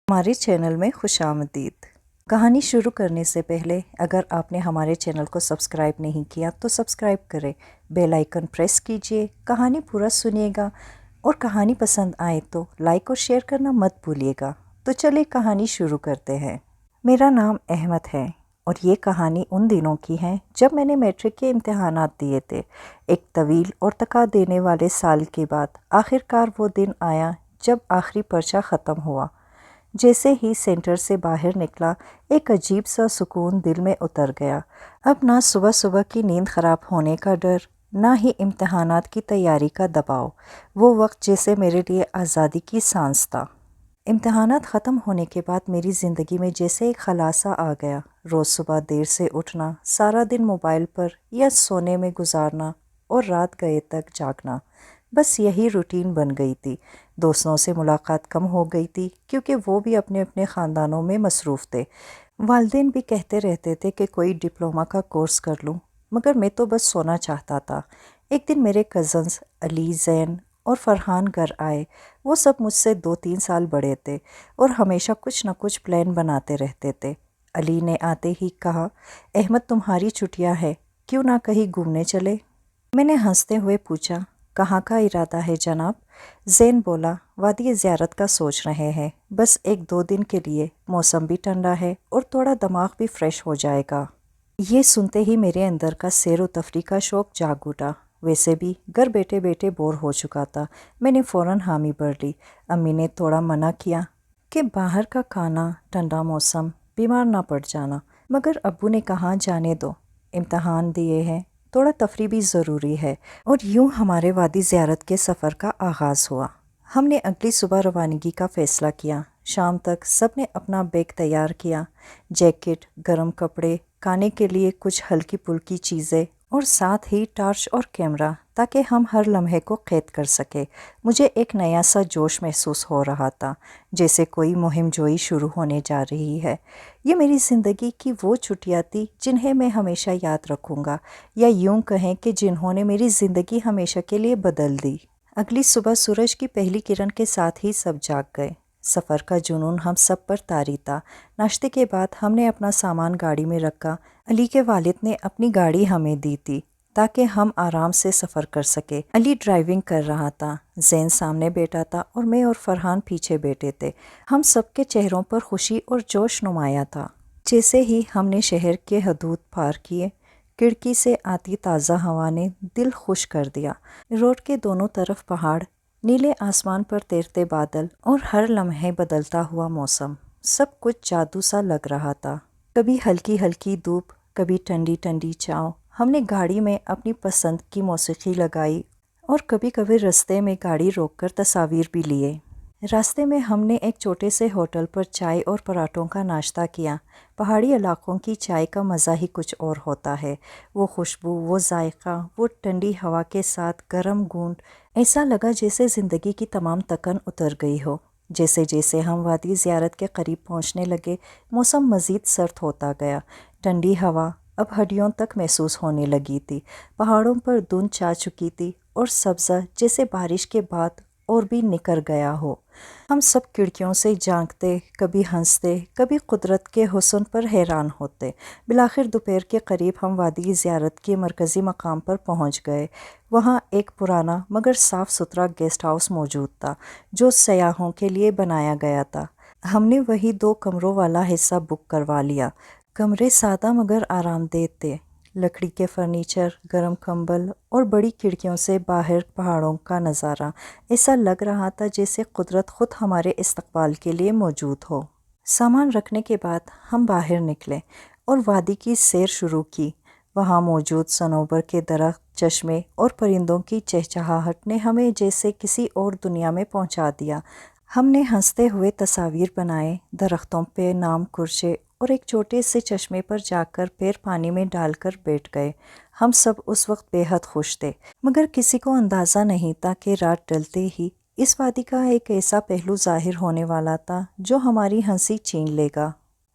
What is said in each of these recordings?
ہمارے چینل میں خوش آمدید۔ کہانی شروع کرنے سے پہلے اگر آپ نے ہمارے چینل کو سبسکرائب نہیں کیا تو سبسکرائب کریں، بیل آئیکن پریس کیجئے، کہانی پورا سنیے گا اور کہانی پسند آئے تو لائک اور شیئر کرنا مت بھولیے گا۔ تو چلے کہانی شروع کرتے ہیں۔ میرا نام احمد ہے اور یہ کہانی ان دنوں کی ہے جب میں نے میٹرک کے امتحانات دیے تھے۔ ایک طویل اور تکا دینے والے سال کے بعد آخرکار وہ دن آیا جب آخری پرچہ ختم ہوا۔ جیسے ہی سینٹر سے باہر نکلا ایک عجیب سا سکون دل میں اتر گیا۔ اب نہ صبح صبح کی نیند خراب ہونے کا ڈر، نہ ہی امتحانات کی تیاری کا دباؤ۔ وہ وقت جیسے میرے لیے آزادی کی سانس تھا۔ امتحانات ختم ہونے کے بعد میری زندگی میں جیسے ایک خلاصہ آ گیا۔ روز صبح دیر سے اٹھنا، سارا دن موبائل پر یا سونے میں گزارنا اور رات گئے تک جاگنا، بس یہی روٹین بن گئی تھی۔ دوستوں سے ملاقات کم ہو گئی تھی کیونکہ وہ بھی اپنے اپنے خاندانوں میں مصروف تھے۔ والدین بھی کہتے رہتے تھے کہ کوئی ڈپلومہ کا کورس کر لوں، مگر میں تو بس سونا چاہتا تھا۔ ایک دن میرے کزنز علی، زین اور فرحان گھر آئے۔ وہ سب مجھ سے 2-3 سال بڑے تھے اور ہمیشہ کچھ نہ کچھ پلان بناتے رہتے تھے۔ علی نے آتے ہی کہا، احمد تمہاری چھٹیاں ہیں، کیوں نہ کہیں گھومنے چلے؟ میں نے ہنستے ہوئے پوچھا، کہاں کا ارادہ ہے جناب؟ زین بولا، وادی زیارت کا سوچ رہے ہیں، بس 1-2 دن کے لیے، موسم بھی ٹھنڈا ہے اور تھوڑا دماغ بھی فریش ہو جائے گا۔ یہ سنتے ہی میرے اندر کا سیر و تفریح کا شوق جاگ اٹھا۔ ویسے بھی گھر بیٹھے بیٹھے بور ہو چکا تھا۔ میں نے فوراً حامی بھر لی۔ امی نے تھوڑا منع کیا کہ باہر کا کھانا، ٹھنڈا موسم، بیمار نہ پڑ جانا، مگر ابو نے کہا جانے دو، امتحان دیے ہیں، تھوڑا تفریح بھی ضروری ہے۔ اور یوں ہمارے وادی زیارت کے سفر کا آغاز ہوا۔ ہم نے اگلی صبح روانگی کا فیصلہ کیا۔ شام تک سب نے اپنا بیگ تیار کیا، جیکٹ، گرم کپڑے، کھانے کے لیے کچھ ہلکی پھلکی چیزیں اور ساتھ ہی ٹارچ اور کیمرہ تاکہ ہم ہر لمحے کو قید کر سکیں۔ مجھے ایک نیا سا جوش محسوس ہو رہا تھا، جیسے کوئی مہم جوئی شروع ہونے جا رہی ہے۔ یہ میری زندگی کی وہ چھٹیاں تھیں جنہیں میں ہمیشہ یاد رکھوں گا، یا یوں کہیں کہ جنہوں نے میری زندگی ہمیشہ کے لیے بدل دی۔ اگلی صبح سورج کی پہلی کرن کے ساتھ ہی سب جاگ گئے۔ سفر کا جنون ہم سب پر طاری تھا۔ ناشتے کے بعد ہم نے اپنا سامان گاڑی میں رکھا۔ علی کے والد نے اپنی گاڑی ہمیں دی تھی تاکہ ہم آرام سے سفر کر سکے۔ علی ڈرائیونگ کر رہا تھا، زین سامنے بیٹھا تھا اور میں اور فرحان پیچھے بیٹھے تھے۔ ہم سب کے چہروں پر خوشی اور جوش نمایاں تھا۔ جیسے ہی ہم نے شہر کے حدود پار کیے، کھڑکی سے آتی تازہ ہوا نے دل خوش کر دیا۔ روڈ کے دونوں طرف پہاڑ، نیلے آسمان پر تیرتے بادل اور ہر لمحے بدلتا ہوا موسم، سب کچھ جادو سا لگ رہا تھا۔ کبھی ہلکی ہلکی دھوپ، کبھی ٹھنڈی ٹھنڈی چھاؤں۔ ہم نے گاڑی میں اپنی پسند کی موسیقی لگائی اور کبھی کبھی راستے میں گاڑی روک کر تصاویر بھی لیے۔ راستے میں ہم نے ایک چھوٹے سے ہوٹل پر چائے اور پراٹھوں کا ناشتہ کیا۔ پہاڑی علاقوں کی چائے کا مزہ ہی کچھ اور ہوتا ہے۔ وہ خوشبو، وہ ذائقہ، وہ ٹھنڈی ہوا کے ساتھ گرم گھونٹ، ایسا لگا جیسے زندگی کی تمام تکن اتر گئی ہو۔ جیسے جیسے ہم وادی زیارت کے قریب پہنچنے لگے، موسم مزید سرد ہوتا گیا۔ ٹھنڈی ہوا اب ہڈیوں تک محسوس ہونے لگی تھی۔ پہاڑوں پر دھند چھا چکی تھی اور سبزہ جیسے بارش کے بعد اور بھی نکھر گیا ہو۔ ہم سب کھڑکیوں سے جھانکتے، کبھی ہنستے، کبھی قدرت کے حسن پر حیران ہوتے۔ بالآخر دوپہر کے قریب ہم وادی زیارت کے مرکزی مقام پر پہنچ گئے۔ وہاں ایک پرانا مگر صاف ستھرا گیسٹ ہاؤس موجود تھا جو سیاحوں کے لیے بنایا گیا تھا۔ ہم نے وہی 2 کمروں والا حصہ بک کروا لیا۔ کمرے سادہ مگر آرام دہ تھے۔ لکڑی کے فرنیچر، گرم کمبل اور بڑی کھڑکیوں سے باہر پہاڑوں کا نظارہ، ایسا لگ رہا تھا جیسے قدرت خود ہمارے استقبال کے لیے موجود ہو۔ سامان رکھنے کے بعد ہم باہر نکلے اور وادی کی سیر شروع کی۔ وہاں موجود صنوبر کے درخت، چشمے اور پرندوں کی چہچہاہٹ نے ہمیں جیسے کسی اور دنیا میں پہنچا دیا۔ ہم نے ہنستے ہوئے تصاویر بنائے، درختوں پہ نام کشے اور ایک چھوٹے سے چشمے پر جا کر پیر پانی میں ڈال کر بیٹھ گئے۔ ہم سب اس وقت بے حد خوش تھے، مگر کسی کو اندازہ نہیں تھا کہ رات ڈلتے ہی اس وادی کا ایک ایسا پہلو ظاہر ہونے والا تھا جو ہماری ہنسی چھین لے گا۔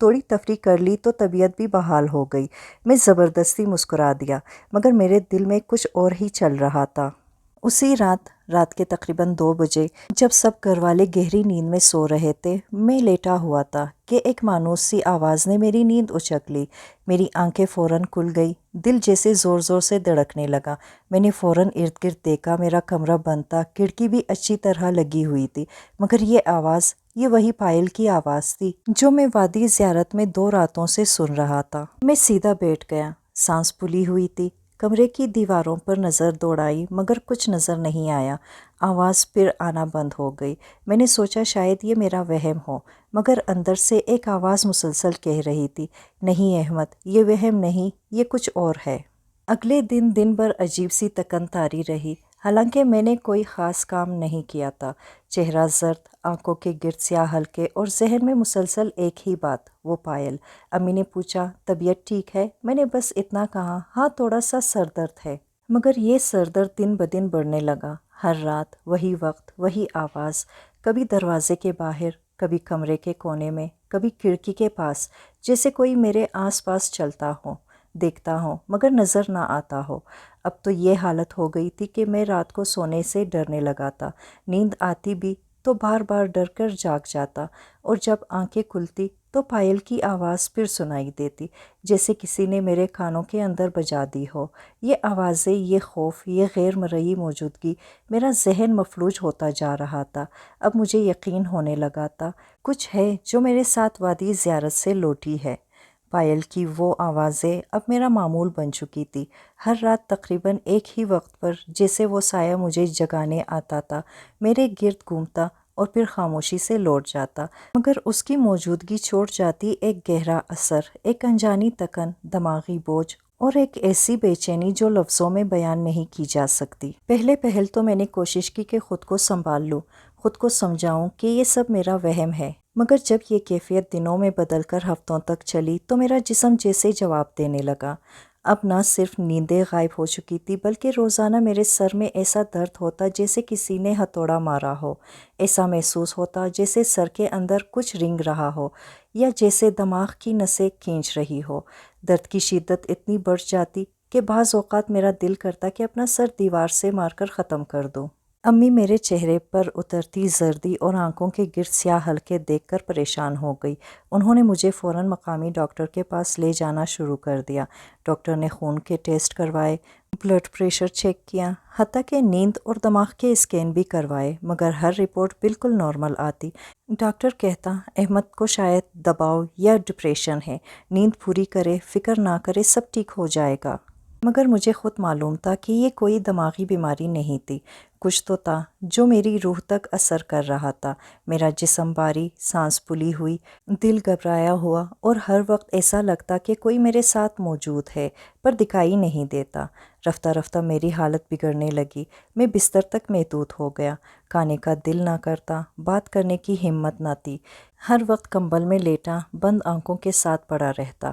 تھوڑی تفریح کر لی تو طبیعت بھی بحال ہو گئی۔ میں زبردستی مسکرا دیا، مگر میرے دل میں کچھ اور ہی چل رہا تھا۔ اسی رات کے تقریباً 2 بجے جب سب گھر والے گہری نیند میں سو رہے تھے، میں لیٹا ہوا تھا کہ ایک مانوس سی آواز نے میری نیند اچک لی۔ میری آنکھیں فوراً کھل گئی، دل جیسے زور زور سے دھڑکنے لگا۔ میں نے فوراً ارد گرد دیکھا، میرا کمرہ بند تھا، کھڑکی بھی اچھی طرح لگی ہوئی تھی، مگر یہ وہی پائل کی آواز تھی جو میں وادی زیارت میں 2 راتوں سے سن رہا تھا۔ میں سیدھا بیٹھ گیا، سانس پھولی ہوئی تھی، کمرے کی دیواروں پر نظر دوڑائی مگر کچھ نظر نہیں آیا۔ آواز پھر آنا بند ہو گئی۔ میں نے سوچا شاید یہ میرا وہم ہو، مگر اندر سے ایک آواز مسلسل کہہ رہی تھی، نہیں احمد، یہ وہم نہیں، یہ کچھ اور ہے۔ اگلے دن بھر عجیب سی تکن طاری رہی، حالانکہ میں نے کوئی خاص کام نہیں کیا تھا۔ چہرہ زرد، آنکھوں کے گرد سیاہ حلقے اور ذہن میں مسلسل ایک ہی بات، وہ پائل۔ امی نے پوچھا، طبیعت ٹھیک ہے؟ میں نے بس اتنا کہا، ہاں تھوڑا سا سر درد ہے۔ مگر یہ سر درد دن بدن بڑھنے لگا۔ ہر رات وہی وقت، وہی آواز، کبھی دروازے کے باہر، کبھی کمرے کے کونے میں، کبھی کھڑکی کے پاس، جیسے کوئی میرے آس پاس چلتا ہو، دیکھتا ہو مگر نظر نہ آتا ہو۔ اب تو یہ حالت ہو گئی تھی کہ میں رات کو سونے سے ڈرنے لگا تھا۔ نیند آتی بھی تو بار بار ڈر کر جاگ جاتا، اور جب آنکھیں کھلتی تو پائل کی آواز پھر سنائی دیتی، جیسے کسی نے میرے کانوں کے اندر بجا دی ہو۔ یہ آوازیں، یہ خوف، یہ غیر مرئی موجودگی، میرا ذہن مفلوج ہوتا جا رہا تھا۔ اب مجھے یقین ہونے لگا تھا، کچھ ہے جو میرے ساتھ وادی زیارت سے لوٹی ہے۔ پائل کی وہ آوازیں اب میرا معمول بن چکی تھی۔ ہر رات تقریباً ایک ہی وقت پر جیسے وہ سایہ مجھے جگانے آتا تھا، میرے گرد گھومتا اور پھر خاموشی سے لوٹ جاتا، مگر اس کی موجودگی چھوڑ جاتی ایک گہرا اثر، ایک انجانی تکن، دماغی بوجھ اور ایک ایسی بے چینی جو لفظوں میں بیان نہیں کی جا سکتی۔ پہل تو میں نے کوشش کی کہ خود کو سنبھال لوں، خود کو سمجھاؤں کہ یہ سب میرا وہم ہے، مگر جب یہ کیفیت دنوں میں بدل کر ہفتوں تک چلی تو میرا جسم جیسے جواب دینے لگا۔ اب نہ صرف نیندیں غائب ہو چکی تھی، بلکہ روزانہ میرے سر میں ایسا درد ہوتا جیسے کسی نے ہتھوڑا مارا ہو، ایسا محسوس ہوتا جیسے سر کے اندر کچھ رنگ رہا ہو یا جیسے دماغ کی نسیں کھینچ رہی ہو۔ درد کی شدت اتنی بڑھ جاتی کہ بعض اوقات میرا دل کرتا کہ اپنا سر دیوار سے مار کر ختم کر دوں۔ امی میرے چہرے پر اترتی زردی اور آنکھوں کے گرد سیاہ حلقے دیکھ کر پریشان ہو گئی۔ انہوں نے مجھے فوراً مقامی ڈاکٹر کے پاس لے جانا شروع کر دیا۔ ڈاکٹر نے خون کے ٹیسٹ کروائے، بلڈ پریشر چیک کیا، حتیٰ کہ نیند اور دماغ کے اسکین بھی کروائے، مگر ہر رپورٹ بالکل نارمل آتی۔ ڈاکٹر کہتا، احمد کو شاید دباؤ یا ڈپریشن ہے، نیند پوری کرے، فکر نہ کرے، سب ٹھیک ہو جائے گا۔ مگر مجھے خود معلوم تھا کہ یہ کوئی دماغی بیماری نہیں تھی، کچھ تو تھا جو میری روح تک اثر کر رہا تھا۔ میرا جسم بھاری، سانس پھولی ہوئی، دل گھبرایا ہوا، اور ہر وقت ایسا لگتا کہ کوئی میرے ساتھ موجود ہے پر دکھائی نہیں دیتا۔ رفتہ رفتہ میری حالت بگڑنے لگی، میں بستر تک محدود ہو گیا، کھانے کا دل نہ کرتا، بات کرنے کی ہمت نہ تھی، ہر وقت کمبل میں لیٹا بند آنکھوں کے ساتھ پڑا رہتا،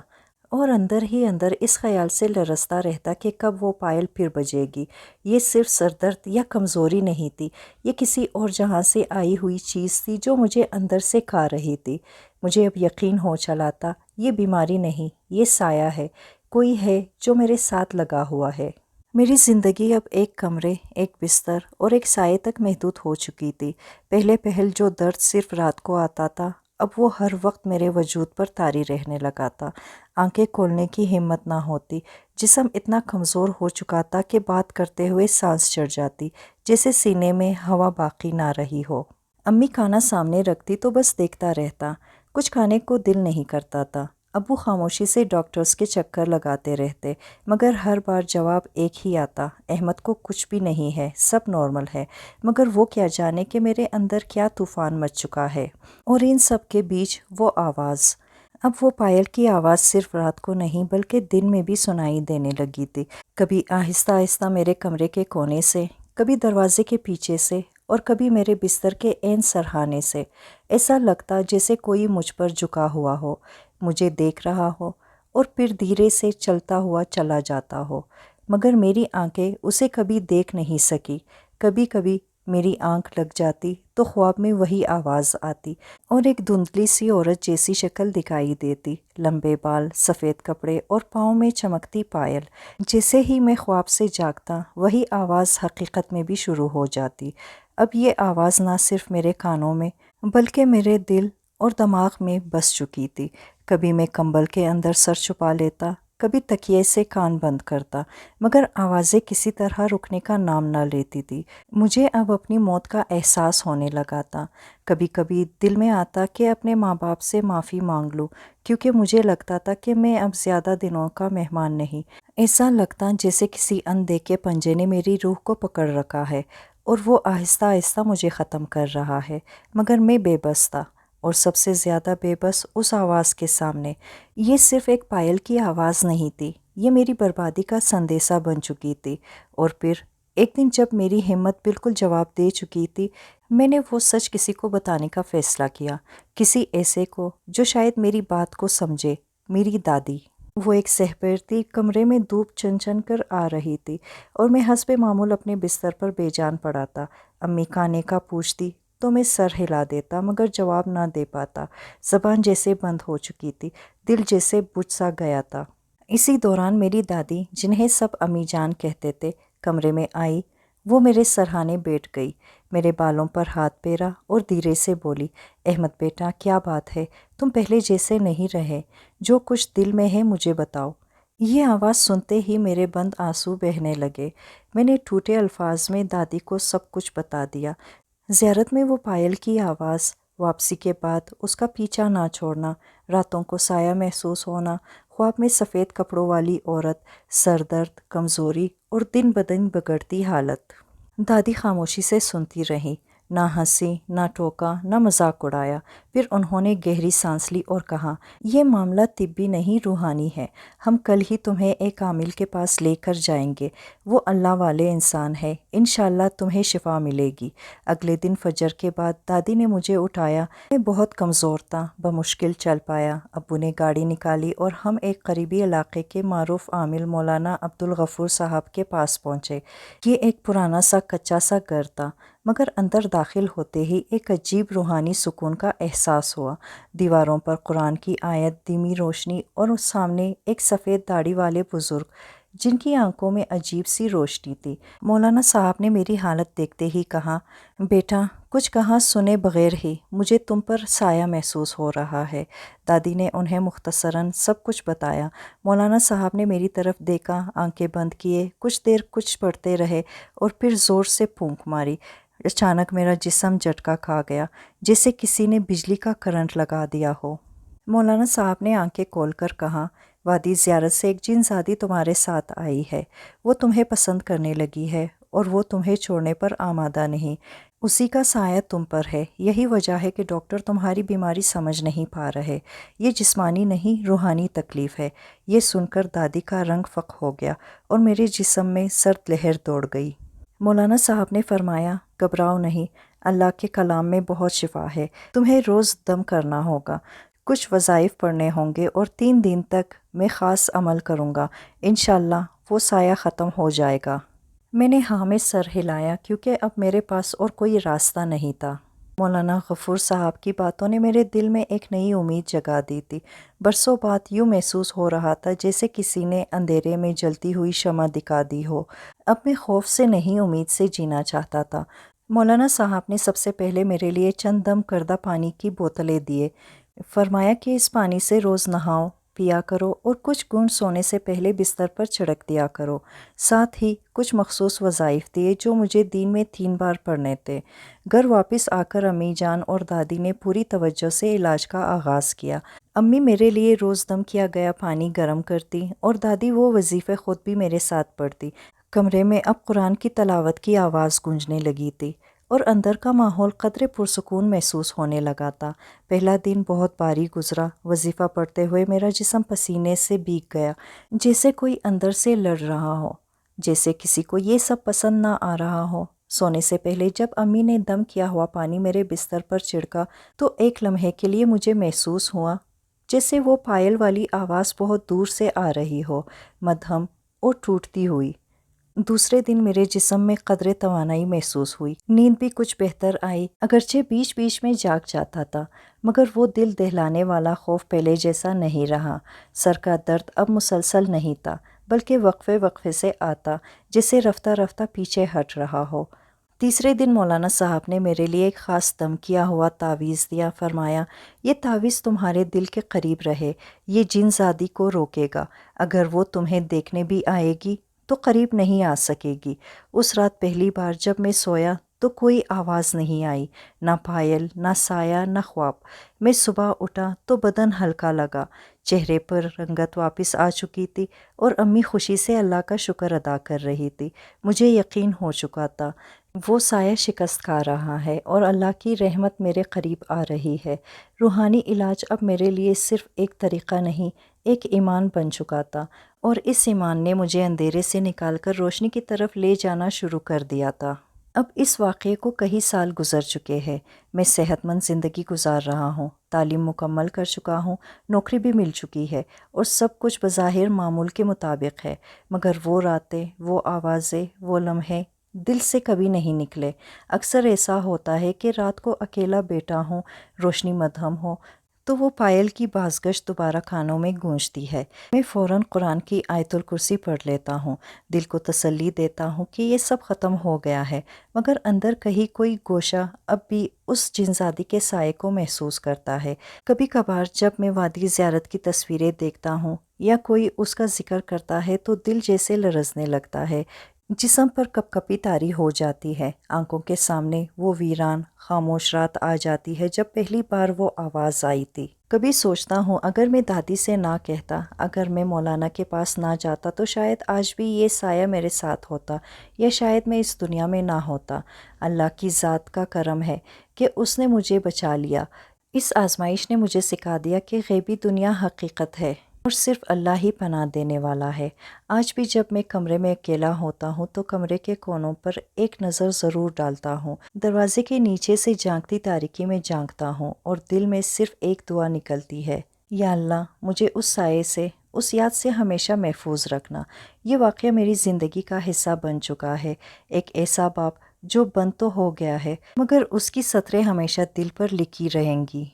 اور اندر ہی اندر اس خیال سے لرزتا رہتا کہ کب وہ پائل پھر بجے گی۔ یہ صرف سر درد یا کمزوری نہیں تھی، یہ کسی اور جہاں سے آئی ہوئی چیز تھی جو مجھے اندر سے کھا رہی تھی۔ مجھے اب یقین ہو چلا تھا، یہ بیماری نہیں، یہ سایہ ہے، کوئی ہے جو میرے ساتھ لگا ہوا ہے۔ میری زندگی اب ایک کمرے، ایک بستر اور ایک سائے تک محدود ہو چکی تھی۔ پہل جو درد صرف رات کو آتا تھا، اب وہ ہر وقت میرے وجود پر طاری رہنے لگا تھا۔ آنکھیں کھولنے کی ہمت نہ ہوتی، جسم اتنا کمزور ہو چکا تھا کہ بات کرتے ہوئے سانس چڑھ جاتی، جیسے سینے میں ہوا باقی نہ رہی ہو۔ امی کھانا سامنے رکھتی تو بس دیکھتا رہتا، کچھ کھانے کو دل نہیں کرتا تھا۔ ابو خاموشی سے ڈاکٹرز کے چکر لگاتے رہتے، مگر ہر بار جواب ایک ہی آتا، احمد کو کچھ بھی نہیں ہے، سب نارمل ہے۔ مگر وہ کیا جانے کہ میرے اندر کیا طوفان مچ چکا ہے۔ اور ان سب کے بیچ وہ آواز، اب وہ پائل کی آواز صرف رات کو نہیں بلکہ دن میں بھی سنائی دینے لگی تھی، کبھی آہستہ آہستہ میرے کمرے کے کونے سے، کبھی دروازے کے پیچھے سے، اور کبھی میرے بستر کے عین سرہانے سے۔ ایسا لگتا جیسے کوئی مجھ پر جھکا ہوا ہو، مجھے دیکھ رہا ہو، اور پھر دھیرے سے چلتا ہوا چلا جاتا ہو، مگر میری آنکھیں اسے کبھی دیکھ نہیں سکی۔ کبھی کبھی میری آنکھ لگ جاتی تو خواب میں وہی آواز آتی اور ایک دھندلی سی عورت جیسی شکل دکھائی دیتی، لمبے بال، سفید کپڑے اور پاؤں میں چمکتی پائل۔ جیسے ہی میں خواب سے جاگتا وہی آواز حقیقت میں بھی شروع ہو جاتی۔ اب یہ آواز نہ صرف میرے کانوں میں بلکہ میرے دل اور دماغ میں بس چکی تھی۔ کبھی میں کمبل کے اندر سر چھپا لیتا، کبھی تکیے سے کان بند کرتا، مگر آوازیں کسی طرح رکنے کا نام نہ لیتی تھی۔ مجھے اب اپنی موت کا احساس ہونے لگا تھا۔ کبھی کبھی دل میں آتا کہ اپنے ماں باپ سے معافی مانگ لوں، کیونکہ مجھے لگتا تھا کہ میں اب زیادہ دنوں کا مہمان نہیں۔ ایسا لگتا جیسے کسی اندیکھے پنجے نے میری روح کو پکڑ رکھا ہے اور وہ آہستہ آہستہ مجھے ختم کر رہا ہے، مگر میں بے بس تھا، اور سب سے زیادہ بے بس اس آواز کے سامنے۔ یہ صرف ایک پائل کی آواز نہیں تھی، یہ میری بربادی کا سندیسہ بن چکی تھی۔ اور پھر ایک دن جب میری ہمت بالکل جواب دے چکی تھی، میں نے وہ سچ کسی کو بتانے کا فیصلہ کیا، کسی ایسے کو جو شاید میری بات کو سمجھے، میری دادی۔ وہ ایک سحپرتی کمرے میں دھوپ چن چن کر آ رہی تھی اور میں حسب معمول اپنے بستر پر بے جان پڑا تھا۔ امی کھانے کا پوچھتی تو میں سر ہلا دیتا، مگر جواب نہ دے پاتا۔ زبان جیسے بند ہو چکی تھی، دل جیسے بجھ سا گیا تھا۔ اسی دوران میری دادی، جنہیں سب امی جان کہتے تھے، کمرے میں آئی۔ وہ میرے سرہانے بیٹھ گئی، میرے بالوں پر ہاتھ پھیرا اور دھیرے سے بولی، احمد بیٹا، کیا بات ہے؟ تم پہلے جیسے نہیں رہے، جو کچھ دل میں ہے مجھے بتاؤ۔ یہ آواز سنتے ہی میرے بند آنسو بہنے لگے۔ میں نے ٹوٹے الفاظ میں دادی کو سب کچھ بتا دیا۔ زیارت میں وہ پائل کی آواز، واپسی کے بعد اس کا پیچھا نہ چھوڑنا، راتوں کو سایہ محسوس ہونا، خواب میں سفید کپڑوں والی عورت، سر درد، کمزوری اور دن بدن بگڑتی حالت۔ دادی خاموشی سے سنتی رہی، نہ ہنسی، نہ ٹوکا، نہ مذاق اڑایا۔ پھر انہوں نے گہری سانس لی اور کہا، یہ معاملہ طبی نہیں، روحانی ہے۔ ہم کل ہی تمہیں ایک عامل کے پاس لے کر جائیں گے، وہ اللہ والے انسان ہے، انشاءاللہ تمہیں شفا ملے گی۔ اگلے دن فجر کے بعد دادی نے مجھے اٹھایا۔ میں بہت کمزور تھا، بمشکل چل پایا۔ ابو نے گاڑی نکالی اور ہم ایک قریبی علاقے کے معروف عامل مولانا عبدالغفور صاحب کے پاس پہنچے۔ یہ ایک پرانا سا کچا سا گھر تھا، مگر اندر داخل ہوتے ہی ایک عجیب روحانی سکون کا احساس ہوا۔ دیواروں پر قرآن کی آیت، دھیمی روشنی، اور سامنے ایک سفید داڑھی والے بزرگ جن کی آنکھوں میں عجیب سی روشنی تھی۔ مولانا صاحب نے میری حالت دیکھتے ہی کہا، بیٹا، کچھ کہا سنے بغیر ہی مجھے تم پر سایہ محسوس ہو رہا ہے۔ دادی نے انہیں مختصراً سب کچھ بتایا۔ مولانا صاحب نے میری طرف دیکھا، آنکھیں بند کیے، کچھ دیر کچھ پڑھتے رہے اور پھر زور سے پھونک ماری۔ اچانک میرا جسم جھٹکا کھا گیا، جیسے کسی نے بجلی کا کرنٹ لگا دیا ہو۔ مولانا صاحب نے آنکھیں کھول کر کہا، وادی زیارت سے ایک جن زادی تمہارے ساتھ آئی ہے، وہ تمہیں پسند کرنے لگی ہے اور وہ تمہیں چھوڑنے پر آمادہ نہیں۔ اسی کا سایہ تم پر ہے، یہی وجہ ہے کہ ڈاکٹر تمہاری بیماری سمجھ نہیں پا رہے۔ یہ جسمانی نہیں، روحانی تکلیف ہے۔ یہ سن کر دادی کا رنگ فق ہو گیا اور میرے جسم میں سرد لہر دوڑ گئی۔ مولانا صاحب نے فرمایا، گھبراؤ نہیں، اللہ کے کلام میں بہت شفا ہے۔ تمہیں روز دم کرنا ہوگا، کچھ وظائف پڑھنے ہوں گے اور 3 دن تک میں خاص عمل کروں گا، انشاءاللہ وہ سایہ ختم ہو جائے گا۔ میں نے ہاں میں سر ہلایا، کیونکہ اب میرے پاس اور کوئی راستہ نہیں تھا۔ مولانا غفور صاحب کی باتوں نے میرے دل میں ایک نئی امید جگا دی تھی۔ برسوں بعد یوں محسوس ہو رہا تھا جیسے کسی نے اندھیرے میں جلتی ہوئی شمع دکھا دی ہو۔ اب میں خوف سے نہیں، امید سے جینا چاہتا تھا۔ مولانا صاحب نے سب سے پہلے میرے لیے چند دم کردہ پانی کی بوتلیں دیے۔ فرمایا کہ اس پانی سے روز نہاؤ، پیا کرو اور کچھ گھونٹ سونے سے پہلے بستر پر چھڑک دیا کرو۔ ساتھ ہی کچھ مخصوص وظائف دیے جو مجھے دن میں 3 بار پڑھنے تھے۔ گھر واپس آ کر امی جان اور دادی نے پوری توجہ سے علاج کا آغاز کیا۔ امی میرے لیے روز دم کیا گیا پانی گرم کرتی اور دادی وہ وظیفے خود بھی میرے ساتھ پڑھتی۔ کمرے میں اب قرآن کی تلاوت کی آواز گونجنے لگی تھی اور اندر کا ماحول قدرے پرسکون محسوس ہونے لگا تھا۔ پہلا دن بہت بھاری گزرا۔ وظیفہ پڑھتے ہوئے میرا جسم پسینے سے بھیگ گیا، جیسے کوئی اندر سے لڑ رہا ہو، جیسے کسی کو یہ سب پسند نہ آ رہا ہو۔ سونے سے پہلے جب امی نے دم کیا ہوا پانی میرے بستر پر چھڑکا تو ایک لمحے کے لیے مجھے محسوس ہوا جیسے وہ پائل والی آواز بہت دور سے آ رہی ہو، مدھم اور ٹوٹتی ہوئی۔ دوسرے دن میرے جسم میں قدرے توانائی محسوس ہوئی، نیند بھی کچھ بہتر آئی، اگرچہ بیچ بیچ میں جاگ جاتا تھا، مگر وہ دل دہلانے والا خوف پہلے جیسا نہیں رہا۔ سر کا درد اب مسلسل نہیں تھا، بلکہ وقفے وقفے سے آتا، جسے رفتہ رفتہ پیچھے ہٹ رہا ہو۔ تیسرے دن مولانا صاحب نے میرے لیے ایک خاص دم کیا ہوا تعویذ دیا، فرمایا یہ تعویذ تمہارے دل کے قریب رہے، یہ جن زادی کو روکے گا، اگر وہ تمہیں دیکھنے بھی آئے گی تو قریب نہیں آ سکے گی۔ اس رات پہلی بار جب میں سویا تو کوئی آواز نہیں آئی، نہ پائل، نہ سایہ، نہ خواب۔ میں صبح اٹھا تو بدن ہلکا لگا، چہرے پر رنگت واپس آ چکی تھی اور امی خوشی سے اللہ کا شکر ادا کر رہی تھی۔ مجھے یقین ہو چکا تھا وہ سایہ شکست کھا رہا ہے اور اللہ کی رحمت میرے قریب آ رہی ہے۔ روحانی علاج اب میرے لیے صرف ایک طریقہ نہیں، ایک ایمان بن چکا تھا، اور اس ایمان نے مجھے اندھیرے سے نکال کر روشنی کی طرف لے جانا شروع کر دیا تھا۔ اب اس واقعے کو کئی سال گزر چکے ہیں، میں صحت مند زندگی گزار رہا ہوں، تعلیم مکمل کر چکا ہوں، نوکری بھی مل چکی ہے، اور سب کچھ بظاہر معمول کے مطابق ہے، مگر وہ راتیں، وہ آوازیں، وہ لمحے دل سے کبھی نہیں نکلے۔ اکثر ایسا ہوتا ہے کہ رات کو اکیلا بیٹھا ہوں، روشنی مدھم ہو، تو وہ پائل کی بازگشت دوبارہ کانوں میں گونجتی ہے۔ میں فوراً قرآن کی آیت الکرسی پڑھ لیتا ہوں، دل کو تسلی دیتا ہوں کہ یہ سب ختم ہو گیا ہے، مگر اندر کہیں کوئی گوشہ اب بھی اس جنزادی کے سائے کو محسوس کرتا ہے۔ کبھی کبھار جب میں وادی زیارت کی تصویریں دیکھتا ہوں یا کوئی اس کا ذکر کرتا ہے تو دل جیسے لرزنے لگتا ہے، جسم پر کپ کپی طاری ہو جاتی ہے، آنکھوں کے سامنے وہ ویران خاموش رات آ جاتی ہے جب پہلی بار وہ آواز آئی تھی۔ کبھی سوچتا ہوں اگر میں دادی سے نہ کہتا، اگر میں مولانا کے پاس نہ جاتا تو شاید آج بھی یہ سایہ میرے ساتھ ہوتا، یا شاید میں اس دنیا میں نہ ہوتا۔ اللہ کی ذات کا کرم ہے کہ اس نے مجھے بچا لیا۔ اس آزمائش نے مجھے سکھا دیا کہ غیبی دنیا حقیقت ہے اور صرف اللہ ہی پناہ دینے والا ہے۔ آج بھی جب میں کمرے میں اکیلا ہوتا ہوں تو کمرے کے کونوں پر ایک نظر ضرور ڈالتا ہوں، دروازے کے نیچے سے جھانکتی تاریکی میں جھانکتا ہوں، اور دل میں صرف ایک دعا نکلتی ہے، یا اللہ مجھے اس سائے سے، اس یاد سے ہمیشہ محفوظ رکھنا۔ یہ واقعہ میری زندگی کا حصہ بن چکا ہے، ایک ایسا باب جو بند تو ہو گیا ہے، مگر اس کی سطریں ہمیشہ دل پر لکھی رہیں گی۔